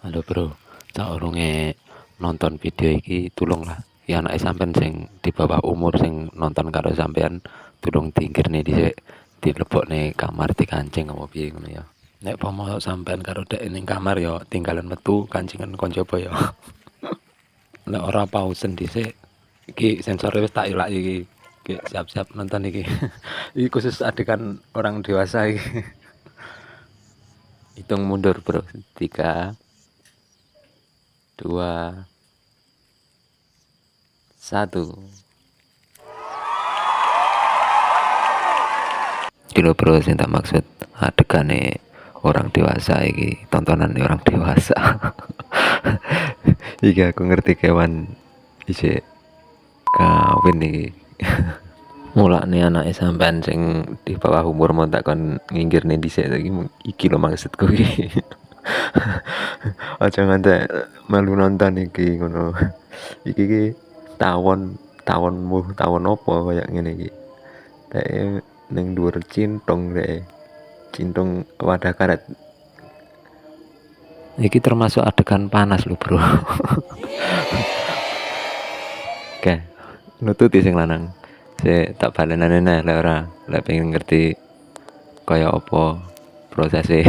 Halo bro, saurunge nonton video iki tulunglah ya anake sampean sing di bawah umur sing nonton karo sampean tulung diinggirne dhisik dilebokne kamar dikancing apa piye ngono ya. Nek pomo sampean karo dek ning kamar ya tinggalan metu kancingan konco ya. Nek ora pausen dhisik iki sensore wis tak ilak iki. Iki siap-siap nonton iki. Iki khusus adegan orang dewasa iki. Hitung mundur bro, 3, 2, 1. Kilo bro sing tak maksud adegane orang dewasa iki, tontonan orang dewasa. Iki aku ngerti kewan isih kawin iki. Mulane anake sampean sing di bawah umur mau tak kon nginggirne dhisik iki lho maksudku iki. Aja ngantek melu nonton iki ngono. Iki tawonmu tawon apa kaya ngene iki. Dek ning dhuwur cintung dek. Cintung wadah karet. Iki termasuk adegan panas lho, Bro. Oke, nututi sing lanang. Tak balenane lek ora, lek pengen ngerti kaya apa prosese.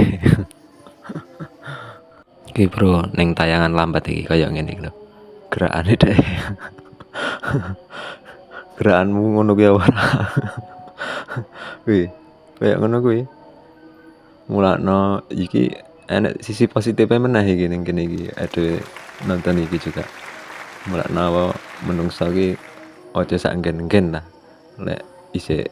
Iki bro, ning tayangan lambat iki kaya ngene iki lho. Gerakane deh. Gerakanmu ngono kuwi ora. Kuwi, kaya ngono kuwi. Mulakno iki enek sisi positifnya meneh iki ning kene iki. Aduh, nonton iki juga. Mulakno menungso iki aja sak nggen-nggen lah. Lek isih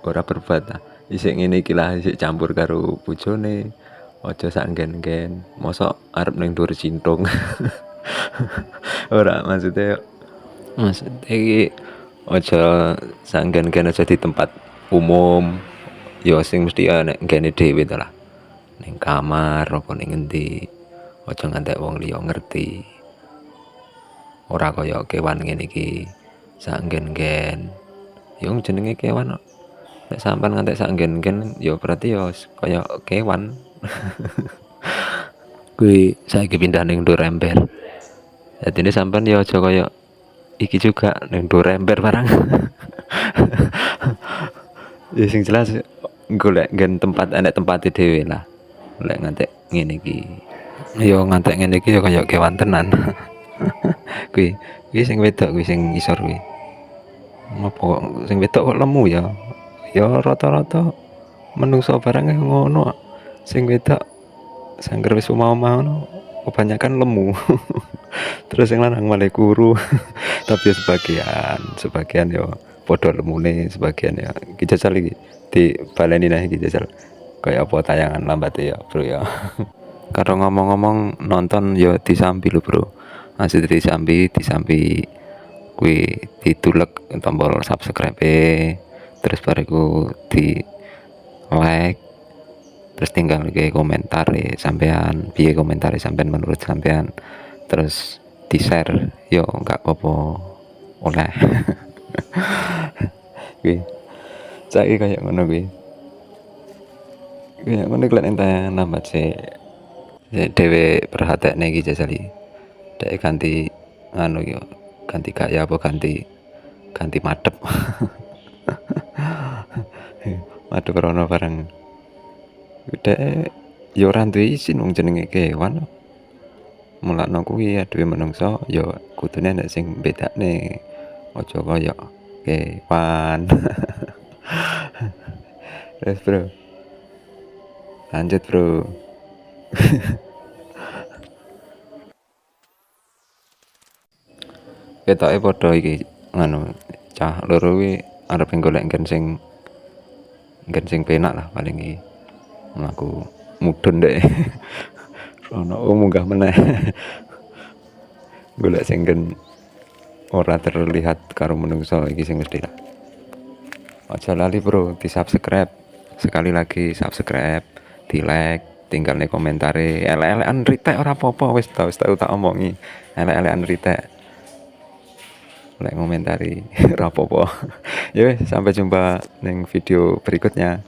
ora berbuat lah. Isih ngene iki lah, isih campur karo bojone. Aja sak nggen-nggen. Mosok arep ning dhuwur cintung. Ora maksudnya iki aja sak nggen-nggen aja di tempat umum. Ya sing mesti nek nggene dhewe to lah. Ning kamar apa ning endi. Aja ngantek wong liya ngerti. Ora kaya kewan ngene iki. Sak nggen-nggen. Ya jenenge kewan. Nek sampean ngantek sak nggen-nggen ya berarti ya kaya kewan. Kuwi saiki pindah ning dhuwur ember. Jadi ini sampean ya aja kaya iki juga ning dhuwur ember barang. Ya sing jelas golek nggen tempat enek tempate dhewe lah. Lek ngantek ngene iki. Ya ngantek ngene iki ya kaya kewan tenan. Kuwi sing wedok kuwi sing isor kuwi. Apa sing wedok kok lemu ya? Ya rata-rata menungso barang ngono. Sing wedok sangger wis omah-omah ngono kebanyakan lemu. Terus yang lanang malah kuru. Tapi sebagian ya padha lemune, sebagian ya iki jajal iki di baleni nah iki jajal. Kayak apa tayangan lambat ya, Bro ya. Karo ngomong-ngomong nonton ya disambi lho, Bro. Masih disambi kuwi ditulek tombol subscribe terus bariku di like terus tinggal ke komentar sampean piye komentar sampean menurut sampean terus di share yo enggak apa-apa oleh. Kuwi saiki kayak ngono kuwi kayak ngono klek enten lambat sih dhewe perhatekne iki jajali dek ganti anu yo ganti gaya apa ganti madep. Madep rono bareng dek yo ora duwe isin wong jenenge kewan. Mulakno kuwi aduwe menungso ya kudune nek sing bedakne aja kaya kewan. Terus bro lanjut bro. Ketoke padha iki nganu cah loro kuwi arep golek nggen sing penak lah paling iki. Aku mudhun dek. Ono munggah meneh. Golek sing nggen ora terlihat karo menungso iki sing mesti lah. Aja lali bro di subscribe. Sekali lagi subscribe, di like, tinggal nih komentare elek-elekan ritek ora apa-apa wis tau tak omongi. Elek-elekan ritek. Lek ngomentari ora apa-apa. Ya wis sampai jumpa ning video berikutnya.